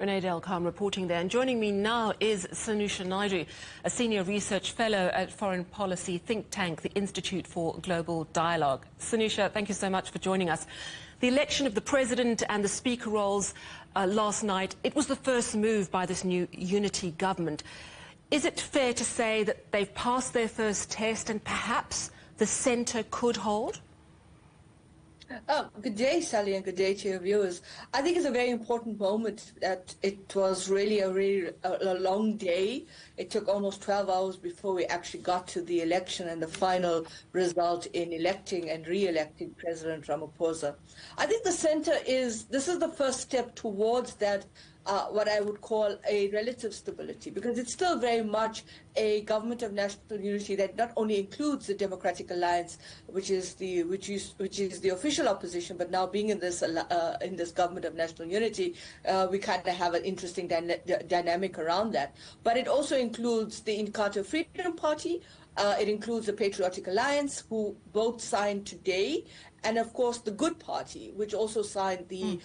Renee Delcom reporting there. And joining me now is Sanusha Naidu, a senior research fellow at foreign policy think tank, the Institute for Global Dialogue. Sanusha, thank you so much for joining us. The election of the president and the speaker roles last night, it was the first move by this new unity government. Is it fair to say that they've passed their first test and perhaps the centre could hold? Good day, Sally, and good day to your viewers. I think it's a very important moment that it was really a long day. It took almost 12 hours before we actually got to the election and the final result in electing and re-electing President Ramaphosa. I think this is the first step towards that what I would call a relative stability, because it's still very much a government of national unity that not only includes the Democratic Alliance, which is the official opposition, but now being in this government of national unity, we kind of have an interesting dynamic around that. But it also includes the Inkatha Freedom Party. It includes the Patriotic Alliance, who both signed today, and of course the Good Party, which also signed the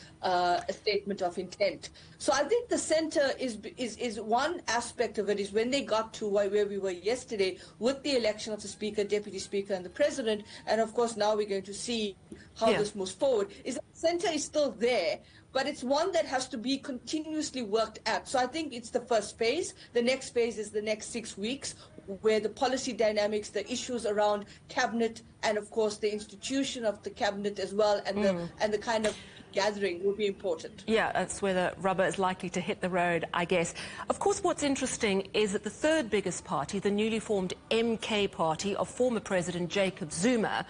statement of intent. So I think the centre is one aspect of it is when they got to where we were yesterday with the election of the Speaker, Deputy Speaker, and the President, and of course now we're going to see how this moves forward, is that the centre is still there, but it's one that has to be continuously worked at. So I think it's the first phase. The next phase is the next 6 weeks, where the policy dynamics, the issues around cabinet, and of course the institution of the cabinet as well, and the kind of gathering will be important. Yeah, that's where the rubber is likely to hit the road, I guess. Of course, what's interesting is that the third biggest party, the newly formed MK party of former President Jacob Zuma,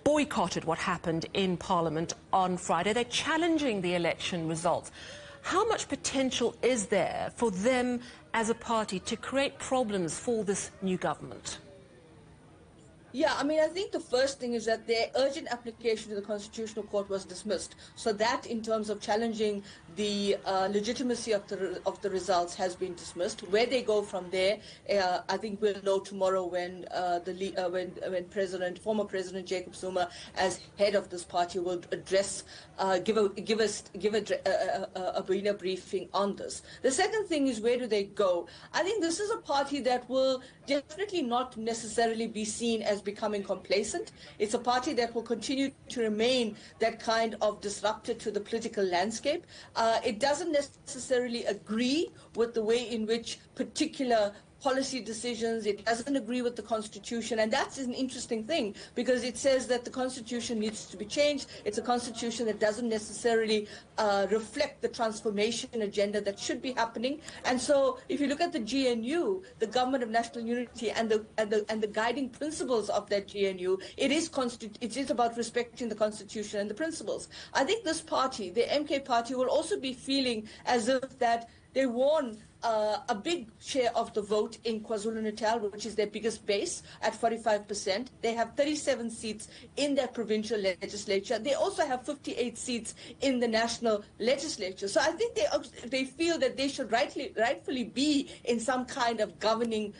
boycotted what happened in Parliament on Friday. They're challenging the election results. How much potential is there for them as a party to create problems for this new government? Yeah, I mean, I think the first thing is that their urgent application to the Constitutional Court was dismissed. So that, in terms of challenging the legitimacy of the results, has been dismissed. Where they go from there, I think we'll know tomorrow when former President Jacob Zuma, as head of this party, will address, give a briefing on this. The second thing is, where do they go? I think this is a party that will definitely not necessarily be seen as becoming complacent. It's a party that will continue to remain that kind of disruptor to the political landscape. It doesn't necessarily agree with the way in which particular policy decisions, it doesn't agree with the Constitution, and that's an interesting thing, because it says that the Constitution needs to be changed. It's a Constitution that doesn't necessarily reflect the transformation agenda that should be happening. And so if you look at the GNU, the Government of National Unity, and the guiding principles of that GNU, it is about respecting the Constitution and the principles. I think this party, the MK party, will also be feeling as if that they won a big share of the vote in KwaZulu-Natal, which is their biggest base, at 45%. They have 37 seats in their provincial legislature. They also have 58 seats in the national legislature. So I think they feel that they should rightfully be in some kind of governing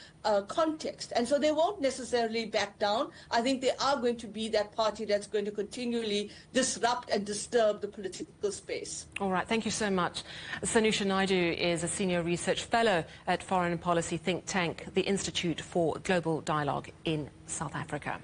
context. And so they won't necessarily back down. I think they are going to be that party that's going to continually disrupt and disturb the political space. All right, thank you so much. Sanusha Naidu is a senior research fellow at foreign policy think tank, the Institute for Global Dialogue in South Africa.